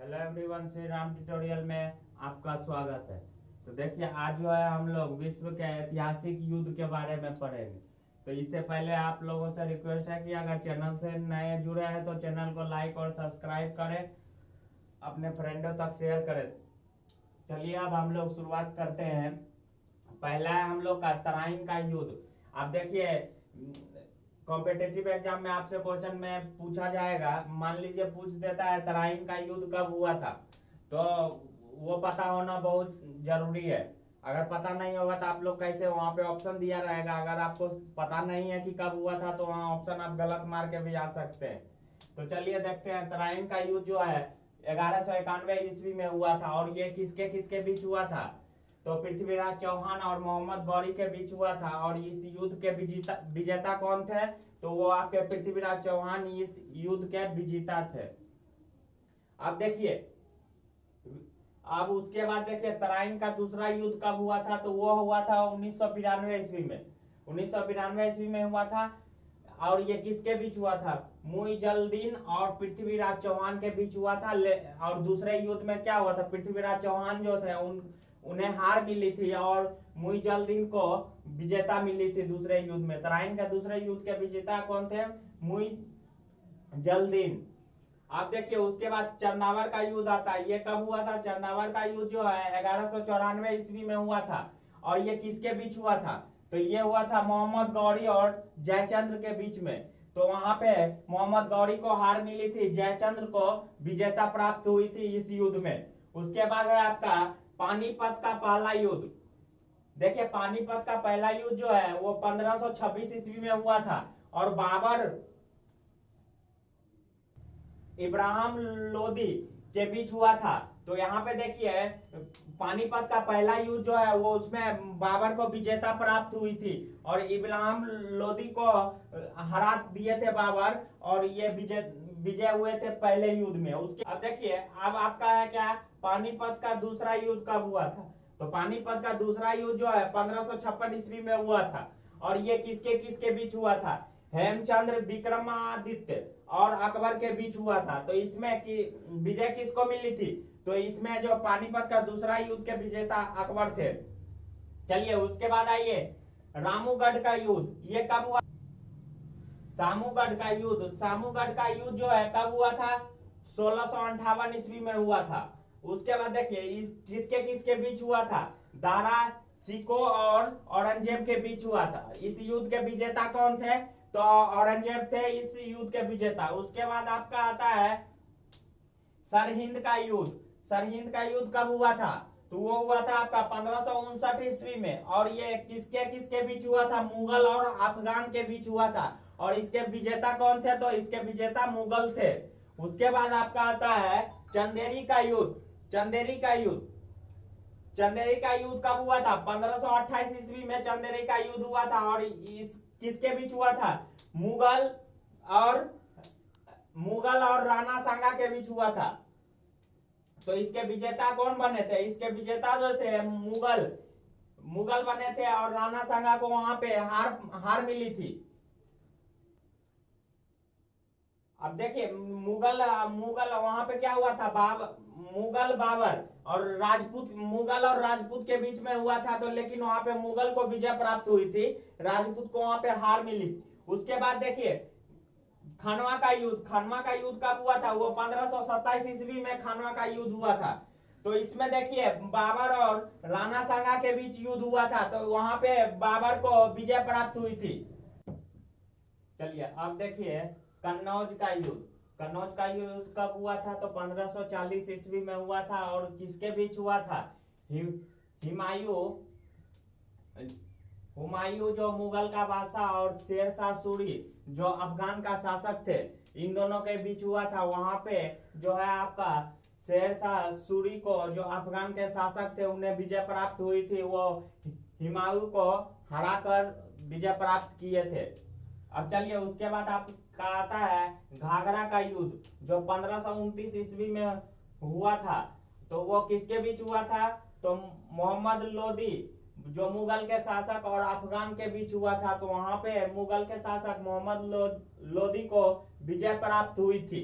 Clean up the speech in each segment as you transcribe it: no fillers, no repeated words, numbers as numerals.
Hello everyone, Shri Ram tutorial में आपका स्वागत है। तो देखिए, आज जो है हम लोग विश्व के ऐतिहासिक युद्ध के बारे में पढ़ेंगे। तो इससे पहले आप लोगों से रिक्वेस्ट है कि अगर चैनल से नए जुड़े हैं तो चैनल को लाइक और सब्सक्राइब करें, अपने फ्रेंडों तक शेयर करें। चलिए अब हम लोग शुरुआत करते हैं। पहला है हम लोग का तराइन का युद्ध। आप देखिए, कॉम्पिटिटिव एग्जाम में आपसे क्वेश्चन में पूछा जाएगा, मान लीजिए पूछ देता है तराइन का युद्ध कब हुआ था, तो वो पता होना बहुत जरूरी है। अगर पता नहीं होगा तो आप लोग कैसे, वहां पे ऑप्शन दिया रहेगा, अगर आपको पता नहीं है कि कब हुआ था तो वहां ऑप्शन आप गलत मार के भी आ सकते हैं। तो चलिए देखते हैं, तराइन का युद्ध जो है 1191 ईस्वी में हुआ था। और ये किसके किसके बीच हुआ था? तो पृथ्वीराज चौहान और मोहम्मद गौरी के बीच हुआ था। और इस युद्ध के विजेता कौन थे? तो वो आपके पृथ्वीराज चौहान इस युद्ध के विजेता थे। अब देखिए, अब उसके बाद देखिए तराइन का दूसरा युद्ध कब हुआ था? तो वो हुआ था 1992 ईस्वी में। 1992 ईस्वी में हुआ था। और ये किसके बीच हुआ था? मुइजलदीन और पृथ्वीराज चौहान के बीच हुआ था। और दूसरे युद्ध में क्या हुआ था? पृथ्वीराज चौहान जो थे उन्हें हार मिली थी और मुइजलदीन को विजेता मिली थी दूसरे युद्ध में। तराइन के दूसरे युद्ध के विजेता कौन थे? मुइजलदीन। आप देखिए, उसके बाद चंदावर का युद्ध आता है। ये कब हुआ था? चंदावर का युद्ध जो है 1194 ईस्वी में हुआ था। और ये किसके बीच हुआ था? तो ये हुआ था मोहम्मद गौरी और जयचंद्र के बीच में। तो वहां पे मोहम्मद गौरी को हार मिली थी, जयचंद्र को विजेता प्राप्त हुई थी इस युद्ध में। उसके बाद है आपका पानीपत का पहला युद्ध। देखिए, पानीपत का पहला युद्ध जो है वो 1526 ईस्वी में हुआ था। और बाबर इब्राहिम लोदी के बीच हुआ था। तो यहाँ पे देखिए, पानीपत का पहला युद्ध जो है वो उसमें बाबर को विजेता प्राप्त हुई थी और इब्राहिम लोदी को हरा दिए थे बाबर, और ये विजय हुए थे पहले युद्ध में। उसके अब देखिए, अब आपका है क्या? पानीपत का दूसरा युद्ध कब हुआ था? तो पानीपत का दूसरा युद्ध जो है 1556 ईस्वी में हुआ था। और ये किसके किसके बीच हुआ था? हेमचंद्र विक्रमादित्य और अकबर के बीच हुआ था। तो इसमें कि विजय किसको मिली थी? तो इसमें जो पानीपत का दूसरा युद्ध के विजेता अकबर थे। चलिए उसके बाद आइए, रामूगढ़ का युद्ध। ये कब हुआ? सामूगढ़ का युद्ध। सामूगढ़ का युद्ध जो है कब हुआ था? 1658 ईस्वी में हुआ था। उसके बाद देखिए, इस किसके किसके बीच हुआ था? दारा सिको और औरंगजेब के बीच हुआ था। इस युद्ध के विजेता कौन थे? तो औरंगजेब थे इस युद्ध के विजेता। उसके बाद आपका आता है सरहिंद का युद्ध। सरहिंद का युद्ध कब हुआ था? तो वो हुआ था आपका 1559 ईस्वी में। और ये किसके किसके बीच हुआ था? मुगल और अफगान के बीच हुआ था। और इसके विजेता कौन थे? तो इसके विजेता मुगल थे। उसके बाद आपका आता है चंदेरी का युद्ध। चंदेरी का युद्ध। चंदेरी का युद्ध कब हुआ था? 1528 ईस्वी में चंदेरी का युद्ध हुआ था। और इस किसके बीच हुआ था? और मुगल और राणा सांगा के बीच हुआ था। तो इसके विजेता कौन बने थे? इसके विजेता जो थे मुगल बने थे और राणा सांगा को वहां पे हार मिली थी। अब देखिए, मुगल मुगल वहां पे क्या हुआ था? मुगल बाबर और राजपूत के बीच में हुआ था। तो लेकिन वहां पे मुगल को विजय प्राप्त हुई थी, राजपूत को वहां पे हार मिली। उसके बाद देखिए, खनवा का युद्ध। खनवा का युद्ध कब हुआ था? वो 1527 ईस्वी में खनवा का युद्ध हुआ था। तो इसमें देखिए, बाबर और राणा सांगा के बीच युद्ध हुआ था। तो वहां पे बाबर को विजय प्राप्त हुई थी। चलिए अब देखिए, कन्नौज का युद्ध। कन्नौज का युद्ध कब हुआ था? तो 1540 ईस्वी में हुआ था। और किसके बीच हुआ था? हुमायूं जो मुगल का बादशाह और शेरशाह सूरी जो अफगान का शासक थे, इन दोनों के बीच हुआ था। वहां पे जो है आपका शेरशाह सूरी को, जो अफगान के शासक थे, उन्हें विजय प्राप्त हुई थी। वो हुमायूं को हराकर विजय प्राप्त किए थे। अब चलिए उसके बाद आपका आता है घाघरा का युद्ध, जो 1529 ईस्वी में हुआ था। तो वो किसके बीच हुआ था? तो मोहम्मद लोदी जो मुगल के शासक और अफगान के बीच हुआ था। तो वहां पे मुगल के शासक मोहम्मद लोदी को विजय प्राप्त हुई थी।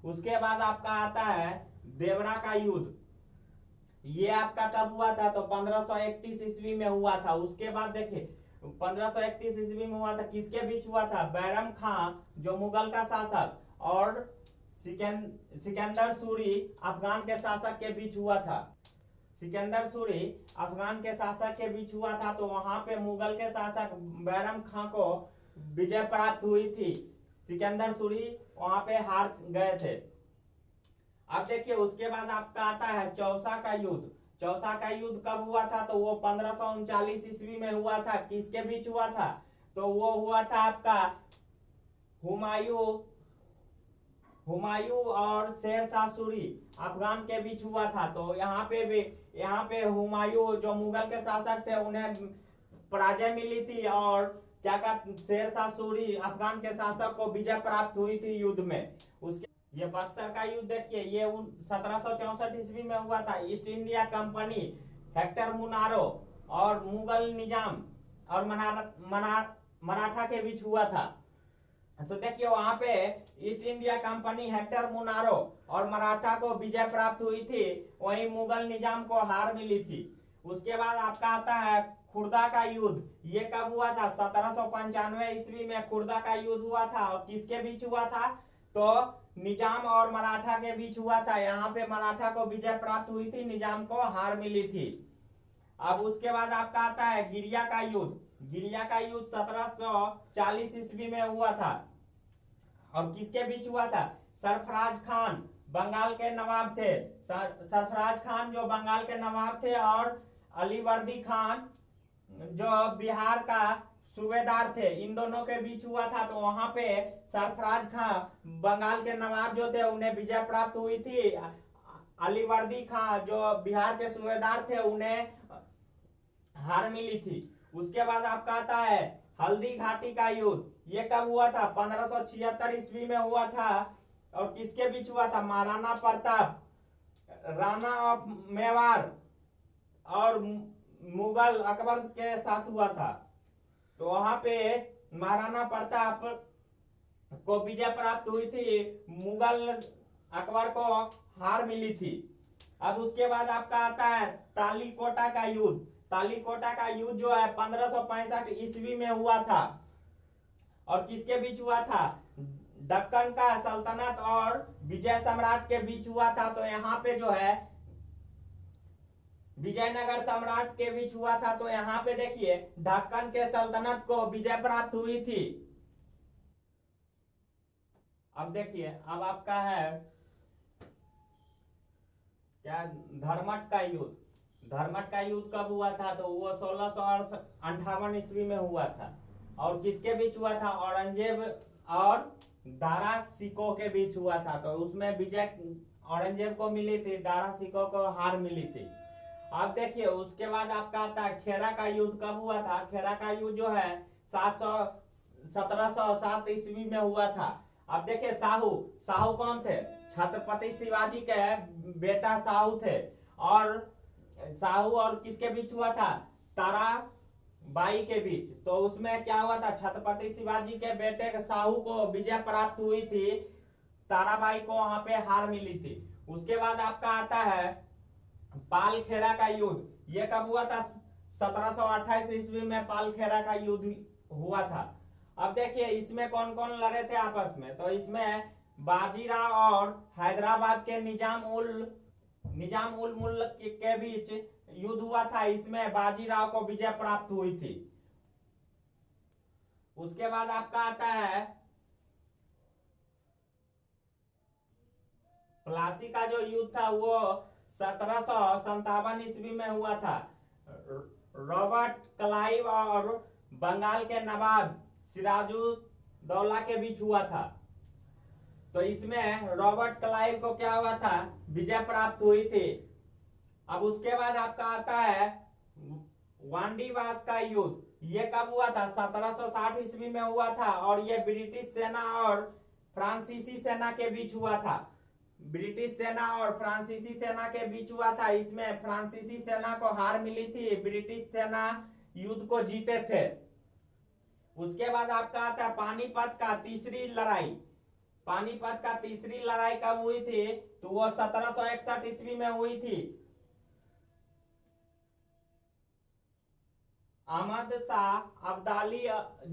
उसके बाद आपका आता है देवरा का युद्ध, ये आपका कब हुआ था? तो 1531 ईस्वी में हुआ था। उसके बाद देखिए 1531 ईस्वी में हुआ था, किसके बीच हुआ था? बैरम खां जो मुगल का शासक और सिकंदर सूरी अफगान के शासक के बीच हुआ था। सिकंदर सूरी अफगान के शासक के बीच हुआ था। तो वहां पे मुगल के शासक बैरम खां को विजय प्राप्त हुई थी। सिकंदर सूरी वहां पे हार गए थे। अब देखिए उसके बाद आपका आता है चौसा का युद्ध। चौसा का युद्ध कब हुआ था? तो वो 1539 ईस्वी में हुआ था। किसके बीच हुआ था? तो वो हुआ था आपका हुमायूं और शेर शाह सूरी अफगान के बीच हुआ था। तो यहाँ पे हुमायूं जो मुगल के शासक थे उन्हें पराजय मिली थी, और क्या कहते शेर शाह सूरी अफगान के शासक को विजय प्राप्त हुई थी युद्ध में। उसके ये बक्सर का युद्ध देखिए, ये 1764 ईस्वी में हुआ था। ईस्ट इंडिया कंपनी हेक्टर मुनारो और मुगल निजाम और मराठा के बीच हुआ था। तो देखिए वहां पे ईस्ट इंडिया कंपनी हेक्टर मुनारो और मराठा को विजय प्राप्त हुई थी, वहीं मुगल निजाम को हार मिली थी। उसके बाद आपका आता है खुर्दा का युद्ध। ये कब हुआ था? 1795 ईस्वी में खुर्दा का युद्ध हुआ था। और किसके बीच हुआ था? तो निजाम और मराठा के बीच हुआ था। यहाँ पे मराठा को विजय प्राप्त हुई थी, निजाम को हार मिली थी। अब उसके बाद आपका आता है गिरिया का युद्ध। गिरिया का युद्ध 1740 ईस्वी में हुआ था। और किसके बीच हुआ था? सरफराज खान बंगाल के नवाब थे। सरफराज खान जो बंगाल के नवाब थे और अलीवर्दी खान जो बिहार का सूबेदार थे, इन दोनों के बीच हुआ था। तो वहां पे सरफराज खान बंगाल के नवाब जो थे उन्हें विजय प्राप्त हुई थी। अलीवर्दी खान जो बिहार के सूबेदार थे उन्हें हार मिली थी। उसके बाद आपका आता है हल्दी घाटी का युद्ध। ये कब हुआ था? 1576 ईस्वी में हुआ था। और किसके बीच हुआ था? महाराणा प्रताप, राणा ऑफ मेवाड़ और मुगल अकबर के साथ हुआ था। तो वहां पे महाराणा प्रताप को विजय प्राप्त हुई थी, मुगल अकबर को हार मिली थी। अब उसके बाद आपका आता है तालीकोटा का युद्ध। तालीकोटा का युद्ध जो है 1565 ईस्वी में हुआ था। और किसके बीच हुआ था? दक्कन का सल्तनत और विजय सम्राट के बीच हुआ था। तो यहाँ पे जो है विजयनगर सम्राट के बीच हुआ था। तो यहाँ पे देखिए दक्कन के सल्तनत को विजय प्राप्त हुई थी। अब देखिए अब आपका है क्या? धर्मट का युद्ध। धर्मट का युद्ध कब हुआ था? तो वो 1658 ईस्वी में हुआ था। और किसके बीच हुआ था? औरंगजेब और दारा सिकोह के बीच हुआ था। तो उसमें विजय औरंगजेब को मिली थी, दारा सिकोह को हार मिली थी। अब देखिए उसके बाद आपका आता है खेरा का युद्ध। कब हुआ था? खेरा का युद्ध जो है 1707 ईस्वी में हुआ था। अब देखिए साहू कौन थे? छत्रपति शिवाजी के बेटा साहू थे। और साहू और किसके बीच हुआ था? ताराबाई के बीच। तो उसमें क्या हुआ था? छत्रपति शिवाजी के बेटे साहू को विजय प्राप्त हुई थी, ताराबाई को वहां पे हार मिली थी। उसके बाद आपका आता है पालखेरा का युद्ध। यह कब हुआ था? 1728 ईस्वी में पालखेरा का युद्ध हुआ था। अब देखिए इसमें कौन कौन लड़े थे आपस में? तो इसमें बाजीराव और हैदराबाद के निजाम उल मुल्क के बीच युद्ध हुआ था। इसमें बाजीराव को विजय प्राप्त हुई थी। उसके बाद आपका आता है प्लासी का जो युद्ध था वो 1757 ईस्वी में हुआ था। रॉबर्ट क्लाइव और बंगाल के नवाब सिराजुद्दौला के बीच हुआ था। तो इसमें रॉबर्ट क्लाइव को क्या हुआ था? विजय प्राप्त हुई थी। अब उसके बाद आपका आता है वांडीवास का युद्ध। ये कब हुआ था? 1760 ईस्वी में हुआ था। और ये ब्रिटिश सेना और फ्रांसीसी सेना के बीच हुआ था। ब्रिटिश सेना और फ्रांसीसी सेना के बीच हुआ था। इसमें फ्रांसीसी सेना को हार मिली थी, ब्रिटिश सेना युद्ध को जीते थे। उसके बाद आपका आता है पानीपत का तीसरी लड़ाई। पानीपत का तीसरी लड़ाई कब हुई थी? तो वो 1761 ईस्वी में हुई थी। अहमद शाह अब्दाली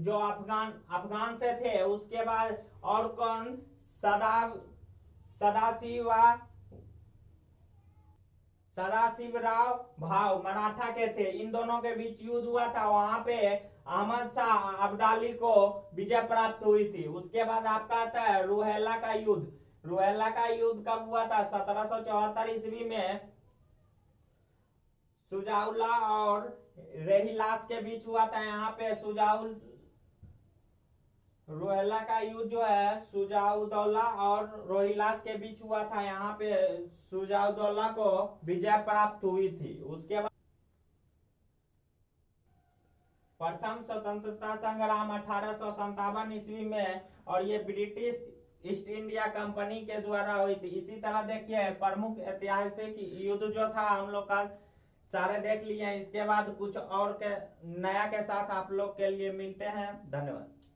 जो अफगान से थे, उसके बाद और कौन, सदाशिवराव भाव मराठा के थे। इन दोनों के बीच युद्ध हुआ था, वहां पे अहमद शाह अब्दाली को विजय प्राप्त हुई थी। उसके बाद आपका आता है रूहेला का युद्ध। रूहेला का युद्ध कब हुआ था? 1774 ईस्वी में सुजाउल्ला और रेहिलास के बीच हुआ था। यहाँ पे रोहिला का युद्ध जो है सुजाउद्दौला और रोहिलास के बीच हुआ था। यहाँ पे सुजाउद्दौला को विजय प्राप्त हुई थी। उसके बाद प्रथम स्वतंत्रता संग्राम 1857 ईस्वी में, और ये ब्रिटिश ईस्ट इंडिया कंपनी के द्वारा हुई थी। इसी तरह देखिए प्रमुख ऐतिहासिक युद्ध जो था हम लोग का सारे देख लिए। इसके बाद कुछ और के नया के साथ आप लोग के लिए मिलते हैं। धन्यवाद।